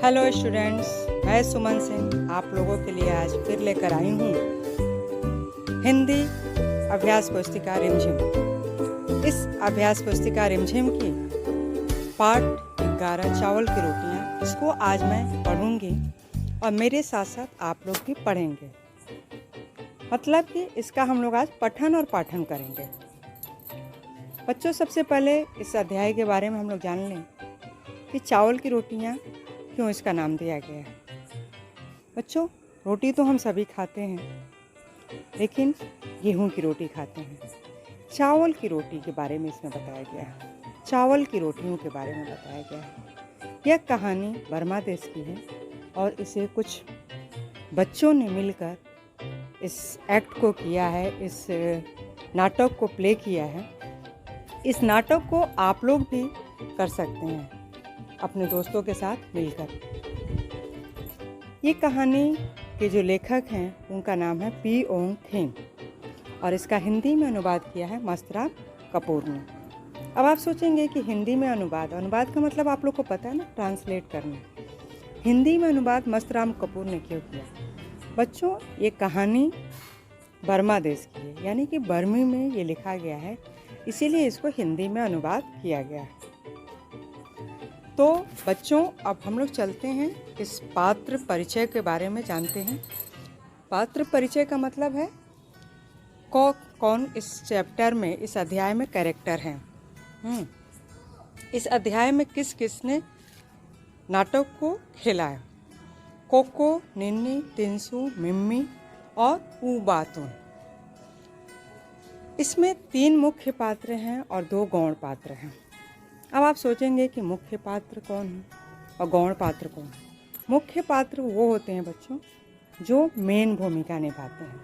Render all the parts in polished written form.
Hello students, मैं सुमन सिंह आप लोगों के लिए आज फिर लेकर आई हूँ हिंदी अभ्यास पुस्तिका रिमझिम। इस अभ्यास पुस्तिका रिमझिम की पाठ 11 चावल की रोटियाँ, इसको आज मैं पढ़ूँगी और मेरे साथ साथ आप लोग भी पढ़ेंगे। मतलब कि इसका हम लोग आज पठन और पाठन करेंगे। बच्चों, सबसे पहले इस अध्याय के बारे में हम लोग जान लें कि चावल की रोटियाँ क्यों इसका नाम दिया गया है। बच्चों, रोटी तो हम सभी खाते हैं, लेकिन गेहूं की रोटी खाते हैं। चावल की रोटी के बारे में इसमें बताया गया है, चावल की रोटियों के बारे में बताया गया है। यह कहानी बर्मा देश की है और इसे कुछ बच्चों ने मिलकर इस एक्ट को किया है, इस नाटक को प्ले किया है। इस नाटक को आप लोग भी कर सकते हैं अपने दोस्तों के साथ मिलकर। ये कहानी के जो लेखक हैं उनका नाम है पी ओंग थेम और इसका हिंदी में अनुवाद किया है मस्तराम कपूर ने। अब आप सोचेंगे कि हिंदी में अनुवाद का मतलब आप लोग को पता है ना, ट्रांसलेट करना। हिंदी में अनुवाद मस्तराम कपूर ने क्यों किया? बच्चों, ये कहानी बर्मा देश की है, यानी कि बर्मी में ये लिखा गया है, इसीलिए इसको हिंदी में अनुवाद किया गया है। तो बच्चों, अब हम लोग चलते हैं इस पात्र परिचय के बारे में जानते हैं। पात्र परिचय का मतलब है कौन इस चैप्टर में, इस अध्याय में कैरेक्टर हैं। इस अध्याय में किस किस ने नाटक को खेला है। कोको, निन्नी, तिनसु, मिम्मी और ऊबातुन। इसमें 3 मुख्य पात्र हैं और 2 गौण पात्र हैं। अब आप सोचेंगे कि मुख्य पात्र कौन है और गौण पात्र कौन है। मुख्य पात्र वो होते हैं बच्चों जो मेन भूमिका निभाते हैं,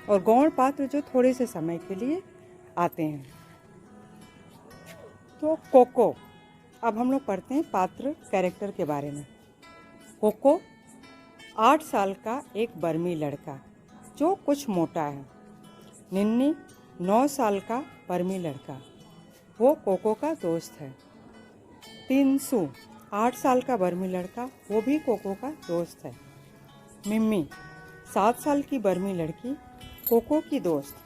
और गौण पात्र जो थोड़े से समय के लिए आते हैं। तो कोको, अब हम लोग पढ़ते हैं पात्र कैरेक्टर के बारे में। कोको 8 साल का एक बर्मी लड़का जो कुछ मोटा है। निन्नी 9 साल का बर्मी लड़का, वो कोको का दोस्त है। तिनसु 8 साल का बर्मी लड़का, वो भी कोको का दोस्त है। मिम्मी 7 साल की बर्मी लड़की, कोको की दोस्त।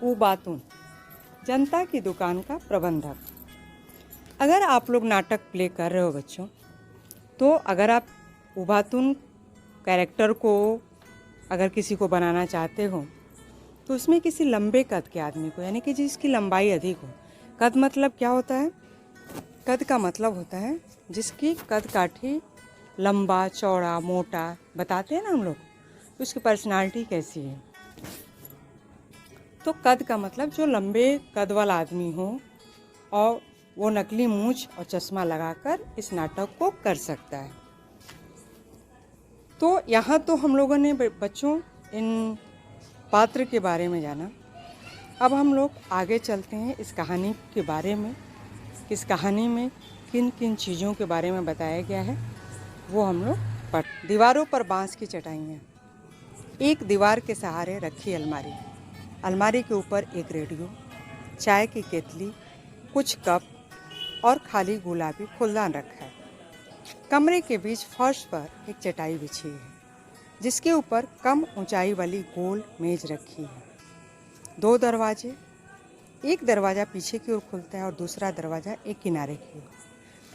ऊबातुन जनता की दुकान का प्रबंधक। अगर आप लोग नाटक प्ले कर रहे हो बच्चों, तो अगर आप ऊबातुन कैरेक्टर को अगर किसी को बनाना चाहते हो, तो उसमें किसी लंबे कद के आदमी को, यानी कि जिसकी लंबाई अधिक हो। कद मतलब क्या होता है? कद का मतलब होता है जिसकी कद काठी लंबा, चौड़ा, मोटा बताते हैं ना हम लोग, तो उसकी पर्सनालिटी कैसी है। तो कद का मतलब जो लंबे कद वाला आदमी हो और वो नकली मूंछ और चश्मा लगाकर इस नाटक को कर सकता है। तो यहाँ तो हम लोगों ने बच्चों इन पात्र के बारे में जाना। अब हम लोग आगे चलते हैं इस कहानी के बारे में। इस कहानी में किन किन चीज़ों के बारे में बताया गया है वो हम लोग पढ़। दीवारों पर बांस की चटाइयाँ, एक दीवार के सहारे रखी अलमारी, अलमारी के ऊपर एक रेडियो, चाय की केतली, कुछ कप और खाली गुलाबी फूलदान रखा है। कमरे के बीच फर्श पर एक चटाई बिछी है जिसके ऊपर कम ऊंचाई वाली गोल मेज रखी है। 2 दरवाजे, एक दरवाज़ा पीछे की ओर खुलता है और दूसरा दरवाज़ा एक किनारे की ओर।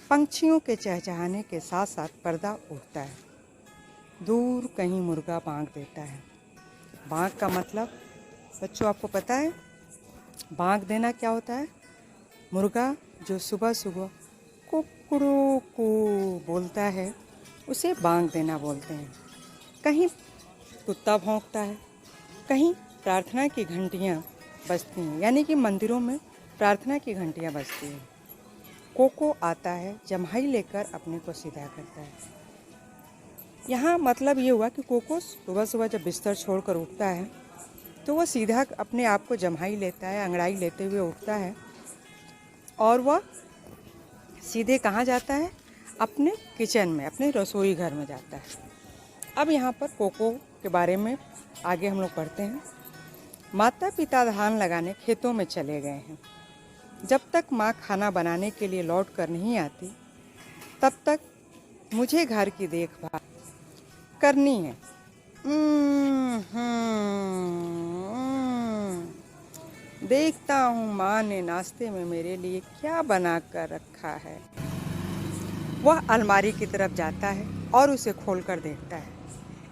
पंछियों के चहचहाने के साथ साथ पर्दा उठता है। दूर कहीं मुर्गा बांग देता है। बांग का मतलब बच्चों आपको पता है? बांग देना क्या होता है? मुर्गा जो सुबह सुबह कुकड़ू को बोलता है, उसे बांग देना बोलते हैं। कहीं कुत्ता भौंकता है, कहीं प्रार्थना की घंटियाँ बजती हैं, यानी कि मंदिरों में प्रार्थना की घंटियाँ बजती हैं। कोको आता है, जम्हाई लेकर अपने को सीधा करता है। यहाँ मतलब ये हुआ कि कोको सुबह सुबह जब बिस्तर छोड़कर उठता है तो वह सीधा अपने आप को जम्हाई लेता है, अंगड़ाई लेते हुए उठता है और वह सीधे कहाँ जाता है? अपने किचन में, अपने रसोई घर में जाता है। अब यहाँ पर कोको के बारे में आगे हम लोग पढ़ते हैं। माता पिता धान लगाने खेतों में चले गए हैं। जब तक माँ खाना बनाने के लिए लौट कर नहीं आती, तब तक मुझे घर की देखभाल करनी है। देखता हूँ माँ ने नाश्ते में मेरे लिए क्या बना कर रखा है। वह अलमारी की तरफ जाता है और उसे खोलकर देखता है।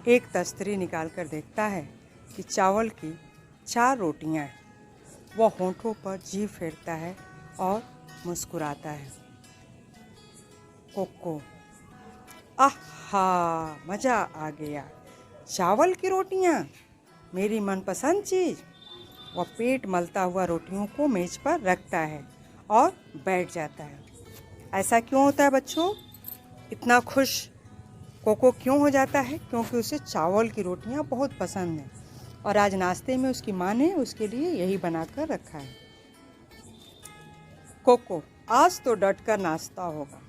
एक तस्तरी निकाल कर देखता है कि चावल की 4 रोटियां हैं। वह होंठों पर जीभ फेरता है और मुस्कुराता है। कोको, आहा, मज़ा आ गया। चावल की रोटियां, मेरी मनपसंद चीज़। वह पेट मलता हुआ रोटियों को मेज पर रखता है और बैठ जाता है। ऐसा क्यों होता है बच्चों? इतना खुश कोको क्यों हो जाता है? क्योंकि उसे चावल की रोटियां बहुत पसंद हैं और आज नाश्ते में उसकी माँ ने उसके लिए यही बनाकर रखा है। कोको, आज तो डटकर नाश्ता होगा।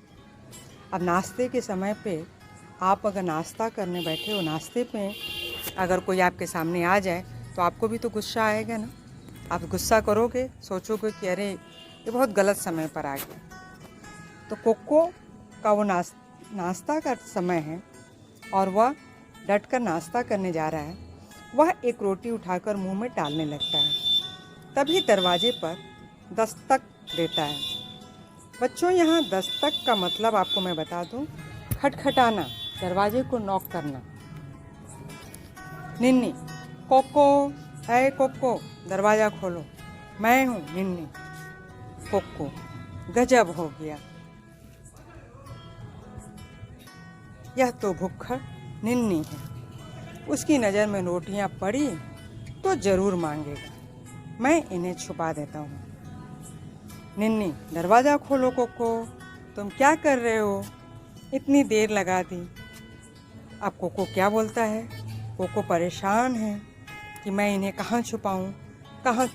अब नाश्ते के समय पे आप अगर नाश्ता करने बैठे हो, नाश्ते पे अगर कोई आपके सामने आ जाए तो आपको भी तो गुस्सा आएगा ना। आप गुस्सा करोगे, सोचोगे कि अरे ये बहुत गलत समय पर आ गया। तो कोको का वो नाश्ता का समय है और वह डटकर नाश्ता करने जा रहा है। वह एक रोटी उठाकर मुंह में डालने लगता है। तभी दरवाजे पर दस्तक देता है। बच्चों, यहाँ दस्तक का मतलब आपको मैं बता दूं, खटखटाना, दरवाजे को नॉक करना। निन्नी, कोको, है कोको, दरवाज़ा खोलो, मैं हूँ निन्नी। कोको, गजब हो गया, यह तो भुक्खड़ निन्नी है। उसकी नज़र में रोटियां पड़ी तो ज़रूर मांगेगा। मैं इन्हें छुपा देता हूँ। निन्नी, दरवाज़ा खोलो कोको, तुम क्या कर रहे हो? इतनी देर लगा दी। अब कोको क्या बोलता है? कोको परेशान है कि मैं इन्हें कहाँ छुपाऊँ, कहाँ।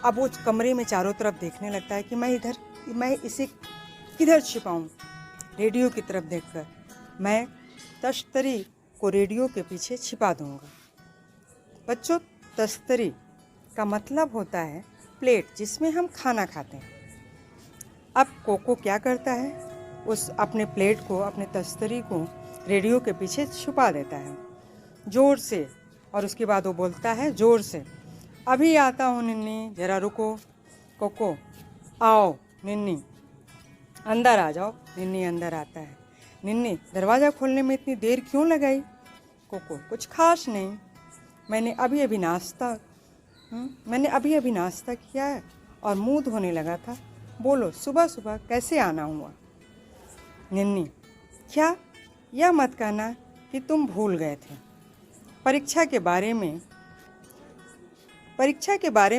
अब वो कमरे में चारों तरफ देखने लगता है कि मैं इसे किधर छिपाऊँ। रेडियो की तरफ देखकर मैं तश्तरी को रेडियो के पीछे छिपा दूंगा। बच्चों, तश्तरी का मतलब होता है प्लेट जिसमें हम खाना खाते हैं। अब कोको क्या करता है? उस अपने प्लेट को, अपने तश्तरी को रेडियो के पीछे छुपा देता है ज़ोर से, और उसके बाद वो बोलता है ज़ोर से, अभी आता हूँ निन्नी, ज़रा रुको। कोको, आओ निन्नी, अंदर आ जाओ। निन्नी अंदर आता है। निन्नी, दरवाज़ा खोलने में इतनी देर क्यों लगाई? कोको, कुछ खास नहीं, मैंने अभी अभी नाश्ता किया है और मुंह धोने लगा था। बोलो, सुबह सुबह कैसे आना हुआ? निन्नी, क्या? यह मत कहना कि तुम भूल गए थे। परीक्षा के बारे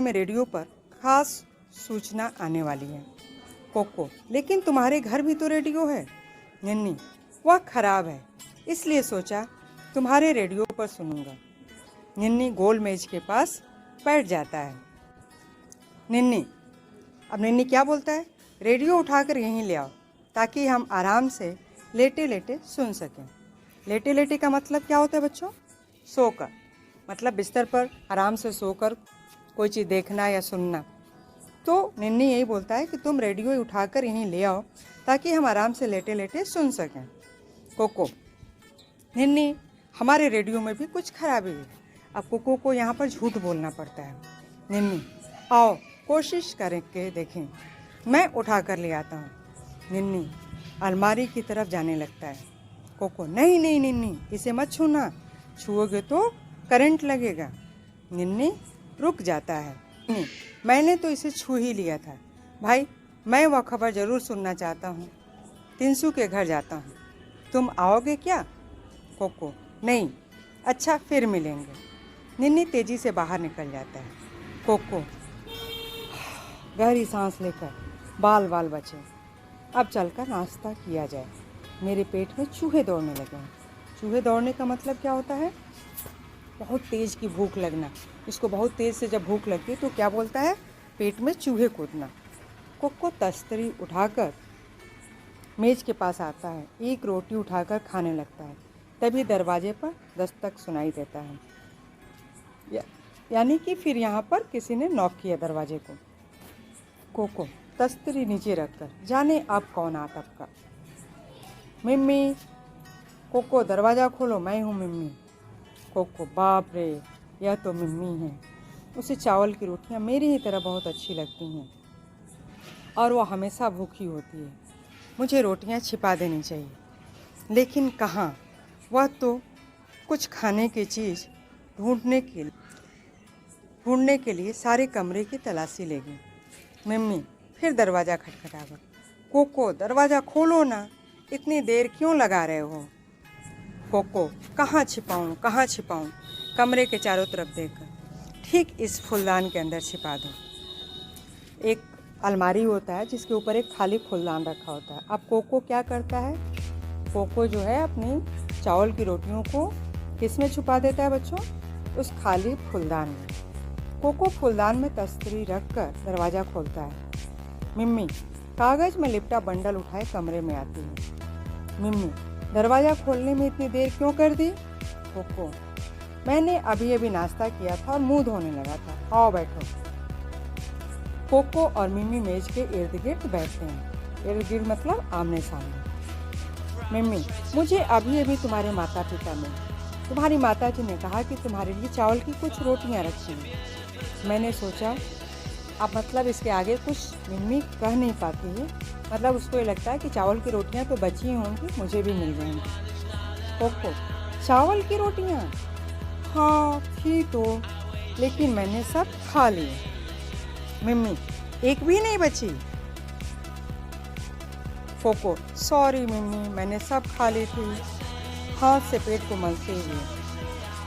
में रेडियो पर खास सूचना आने वाली है। कोको, लेकिन तुम्हारे घर भी तो रेडियो है। निन्नी, वह खराब है, इसलिए सोचा तुम्हारे रेडियो पर सुनूंगा। निन्नी गोल मेज के पास बैठ जाता है। अब निन्नी क्या बोलता है? रेडियो उठाकर यहीं ले आओ ताकि हम आराम से लेटे लेटे सुन सकें। लेटे लेटे का मतलब क्या होता है बच्चों? सोकर, मतलब बिस्तर पर आराम से सोकर कोई चीज़ देखना या सुनना। तो निन्नी यही बोलता है कि तुम रेडियो उठाकर यहीं ले आओ ताकि हम आराम से लेटे लेटे सुन सकें। कोको, निन्नी, हमारे रेडियो में भी कुछ खराबी है। अब कोको को यहाँ पर झूठ बोलना पड़ता है। निन्नी, आओ कोशिश करके देखें, मैं उठा कर ले आता हूँ। निन्नी अलमारी की तरफ जाने लगता है। कोको, नहीं नहीं निन्नी, इसे मत छूना, छुओगे तो करंट लगेगा। निन्नी रुक जाता है। निन्नी, मैंने तो इसे छू ही लिया था। भाई, मैं वह खबर ज़रूर सुनना चाहता हूँ। तिनसु के घर जाता हूँ, तुम आओगे क्या? कोको, नहीं। अच्छा, फिर मिलेंगे। निन्नी तेज़ी से बाहर निकल जाता है। कोको गहरी सांस लेकर बाल बाल बचे। अब चलकर नाश्ता किया जाए। मेरे पेट में चूहे दौड़ने लगे हैं। चूहे दौड़ने का मतलब क्या होता है? बहुत तेज़ की भूख लगना। इसको बहुत तेज़ से जब भूख लगती है तो क्या बोलता है? पेट में चूहे कूदना। कोको तस्तरी उठाकर मेज़ के पास आता है, एक रोटी उठाकर खाने लगता है। तभी दरवाजे पर दस्तक सुनाई देता है, यानी कि फिर यहाँ पर किसी ने नॉक किया दरवाजे को। कोको तस्तरी नीचे रखकर, जाने अब कौन आ टपका। मिम्मी, कोको दरवाज़ा खोलो, मैं हूँ मिम्मी। कोको, बाप रे, यह तो मिम्मी है। उसे चावल की रोटियाँ मेरी ही तरह बहुत अच्छी लगती हैं और वो हमेशा भूखी होती है। मुझे रोटियाँ छिपा देनी चाहिए, लेकिन कहाँ? वह तो कुछ खाने की चीज़ ढूंढने के लिए सारे कमरे की तलाशी लेगी। मिम्मी फिर दरवाज़ा खटखटाकर, कोको दरवाज़ा खोलो ना, इतनी देर क्यों लगा रहे हो? कोको, कहाँ छिपाऊँ? कमरे के चारों तरफ देखकर, ठीक इस फूलदान के अंदर छिपा दो। एक अलमारी होता है जिसके ऊपर एक खाली फूलदान रखा होता है। अब कोको क्या करता है? कोको जो है अपनी चावल की रोटियों को किस में छुपा देता है बच्चों? उस खाली फूलदान में। कोको फूलदान में तस्तरी रखकर दरवाज़ा खोलता है। मिम्मी कागज़ में लिपटा बंडल उठाए कमरे में आती है। मिम्मी, दरवाज़ा खोलने में इतनी देर क्यों कर दी? कोको, मैंने अभी अभी नाश्ता किया था और मुंह धोने लगा था। आओ बैठो। कोको और मिम्मी मेज के इर्द गिर्द बैठते हैं। इर्द गिर्द मतलब आमने सामने। मिम्मी, मुझे अभी अभी तुम्हारे माता पिता ने, तुम्हारी माता जी ने कहा कि तुम्हारे लिए चावल की कुछ रोटियां रखी हैं। मैंने सोचा, अब मतलब इसके आगे कुछ मिम्मी कह नहीं पाती है, मतलब उसको ये लगता है कि चावल की रोटियां तो बची होंगी, मुझे भी मिल जाएंगी। कोको, चावल की रोटियां? हाँ थी तो, लेकिन मैंने सब खा ली। मिम्मी, एक भी नहीं बची? कोको, सॉरी मिम्मी, मैंने सब खा ली थी। हाथ से पेट को मलते हुए,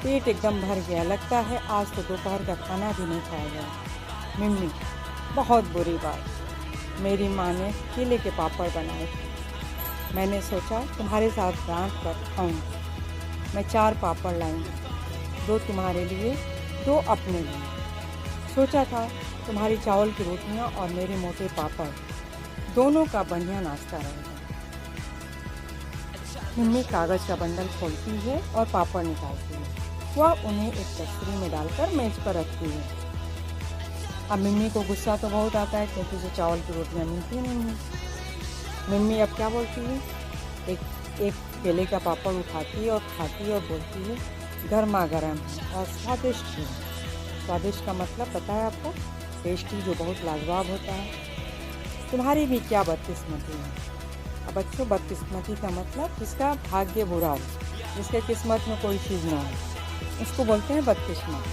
पेट एकदम भर गया, लगता है आज तो दोपहर का खाना भी नहीं खाया गया। मिम्मी, बहुत बुरी बात, मेरी माँ ने केले के पापड़ बनाए थे। मैंने सोचा तुम्हारे साथ डांट कर खाऊंगी। मैं 4 पापड़ लाऊंगी, 2 तुम्हारे लिए, 2 अपने लिए। सोचा था तुम्हारी चावल की रोटियां और मेरे मोटे पापड़ दोनों का बढ़िया नाश्ता रहेगा। मिम्मी कागज़ का बंडल खोलती है और पापड़ निकालती है। वह उन्हें एक तस्तरी में डालकर मेज पर रखती है। अब मिम्मी को गुस्सा तो बहुत आता है क्योंकि उसे चावल की रोटियां मिलती नहीं हैं। मिम्मी अब क्या बोलती है? एक केले का पापड़ उठाती है और खाती है और बोलती है, गर्मा गर्म है और स्वादिष्ट है। स्वादिष्ट का मतलब पता है आपको? टेस्टी, जो बहुत लाजवाब होता है। तुम्हारी भी क्या बदकिस्मती है। अब बच्चों, बदकिस्मती का मतलब जिसका भाग्य बुरा हो, जिसके किस्मत में कोई चीज़ ना हो, उसको बोलते हैं बदकिस्मत।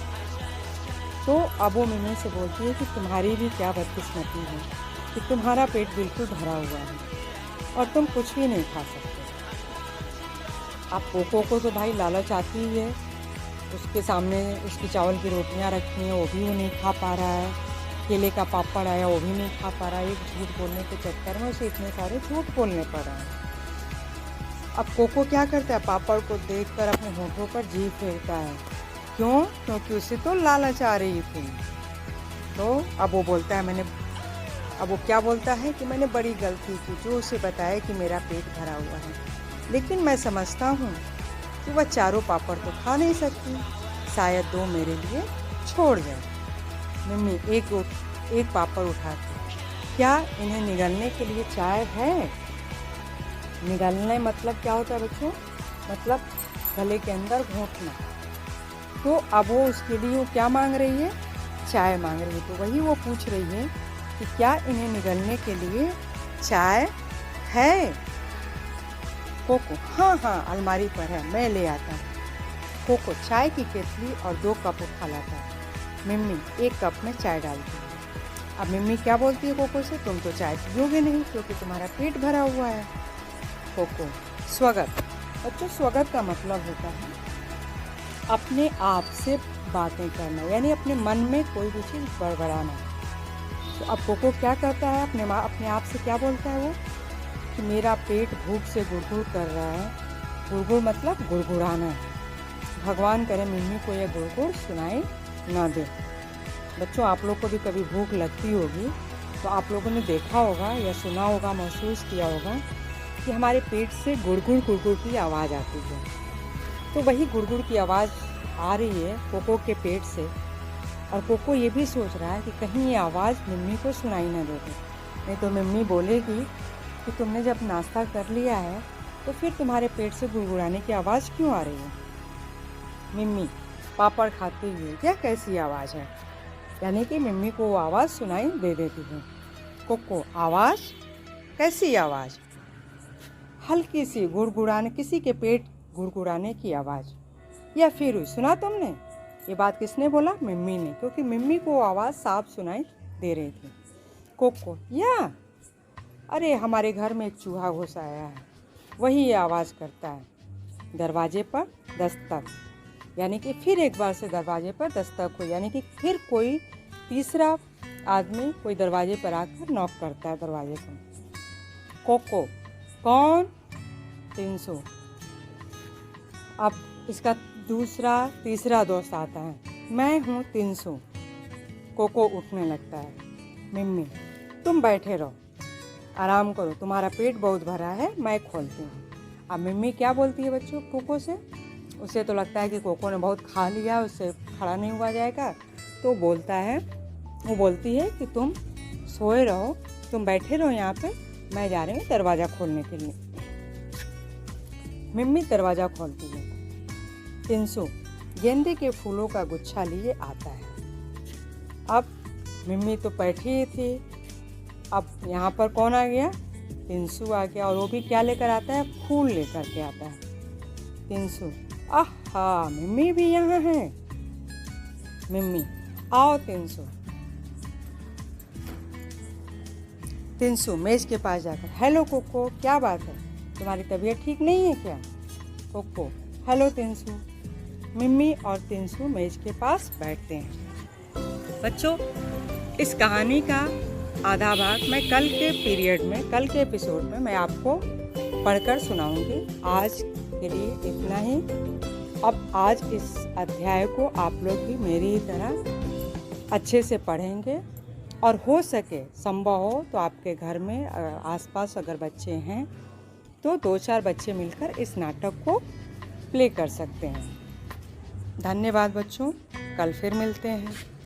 तो अब वो मिम्मी से बोलती है कि तुम्हारी भी क्या बदकिस्मती है कि तुम्हारा पेट बिल्कुल भरा हुआ है और तुम कुछ भी नहीं खा सकते। अब कोको को तो भाई लालच आती ही है, उसके सामने उसकी चावल की रोटियां रखी हैं, वो भी वो नहीं खा पा रहा है। केले का पापड़ आया, वो भी नहीं खा पा रहा है। एक झूठ बोलने के चक्कर में उसे इतने सारे झूठ बोलने पड़ रहे हैं। अब कोको क्या करता है? पापड़ को देखकर अपने होठों पर जीभ फेरता है। क्यों? क्योंकि उसे तो लालच आ रही थी। तो अब वो बोलता है अब वो क्या बोलता है कि मैंने बड़ी गलती की जो उसे बताया कि मेरा पेट भरा हुआ है, लेकिन मैं समझता हूँ कि वह चारों पापड़ तो खा नहीं सकती, शायद 2 मेरे लिए छोड़ जाए। मिम्मी एक पापड़ उठाती, क्या इन्हें निगलने के लिए चाय है? निगलने मतलब क्या होता है बच्चों? मतलब गले के अंदर घोंटना। तो अब वो उसके लिए वो क्या मांग रही है? चाय मांग रही है। तो वही वो पूछ रही है कि क्या इन्हें निगलने के लिए चाय है? कोको, हाँ अलमारी पर है, मैं ले आता हूँ। कोको चाय की केतली और 2 कप उठा लाता है। मिम्मी 1 कप में चाय डालती है। अब मिम्मी क्या बोलती है कोको से? तुम तो चाय पियोगे नहीं क्योंकि तुम्हारा पेट भरा हुआ है। कोको, स्वागत। बच्चों, स्वागत का मतलब होता है अपने आप से बातें करना, यानी अपने मन में कोई भी चीज़ बड़बड़ाना। तो अब कोको क्या करता है? अपने आप से क्या बोलता है वो? कि मेरा पेट भूख से गुड़गुड़ कर रहा है। गुड़गुड़ मतलब गुड़गुड़ाना है। भगवान करे मिम्मी को यह गुड़गुड़ सुनाई ना दे। बच्चों, आप लोग को भी कभी भूख लगती होगी तो आप लोगों ने देखा होगा या सुना होगा, महसूस किया होगा कि हमारे पेट से गुड़गुड़ गुड़गुड़ की आवाज़ आती है। तो वही गुड़गुड़ की आवाज़ आ रही है कोको के पेट से, और कोको ये भी सोच रहा है कि कहीं ये आवाज़ मिम्मी को सुनाई ना दे दे, नहीं तो मिम्मी बोलेगी कि तुमने जब नाश्ता कर लिया है तो फिर तुम्हारे पेट से गुड़गुड़ाने की आवाज़ क्यों आ रही है? मिम्मी पापड़ खाते हुए, यह कैसी आवाज़ है? यानी कि मिम्मी को वो आवाज़ सुनाई दे देती है। कोको आवाज़? कैसी आवाज़? हल्की सी गुड़गुड़ाने, किसी के पेट गुड़गुड़ाने की आवाज़। या फिर सुना तुमने? ये बात किसने बोला? मिम्मी ने, क्योंकि मिम्मी को वो आवाज़ साफ सुनाई दे रही थी। कोको या अरे हमारे घर में एक चूहा घुस आया है, वही ये आवाज़ करता है। दरवाजे पर दस्तक, यानी कि फिर एक बार से दरवाजे पर दस्तक हो, यानी कि फिर कोई तीसरा आदमी कोई दरवाजे पर आकर नॉक करता है दरवाजे पर। कोको कौन? 300। अब इसका तीसरा दोस्त आता है, मैं हूँ 300। कोको उठने लगता है। मिम्मी तुम बैठे रहो, आराम करो, तुम्हारा पेट बहुत भरा है, मैं खोलती हूँ। अब मिम्मी क्या बोलती है बच्चों कोको से? उसे तो लगता है कि कोको ने बहुत खा लिया, उससे खड़ा नहीं हुआ जाएगा, तो वो बोलती है कि तुम सोए रहो, तुम बैठे रहो यहाँ पे, मैं जा रही हूँ दरवाज़ा खोलने के लिए। मिम्मी दरवाज़ा खोलती है। 300 गेंदे के फूलों का गुच्छा लिए आता है। अब मिम्मी तो बैठी ही थी, अब यहाँ पर कौन आ गया? 300 आ गया, और वो भी क्या लेकर आता है? फूल लेकर के आता है। 300 आहा मिम्मी भी यहाँ है। मिम्मी आओ 300। 300 मेज के पास जाकर, हेलो कोको, क्या बात है, तुम्हारी तबीयत ठीक नहीं है क्या? Cocoa hello 300। मिम्मी और 300 मेज के पास बैठते हैं। बच्चों इस कहानी का आधा भाग मैं कल के एपिसोड में मैं आपको पढ़कर सुनाऊंगी। आज के लिए इतना ही। अब आज इस अध्याय को आप लोग भी मेरी ही तरह अच्छे से पढ़ेंगे, और हो सके संभव हो तो आपके घर में आसपास अगर बच्चे हैं तो 2-4 बच्चे मिलकर इस नाटक को प्ले कर सकते हैं। धन्यवाद बच्चों, कल फिर मिलते हैं।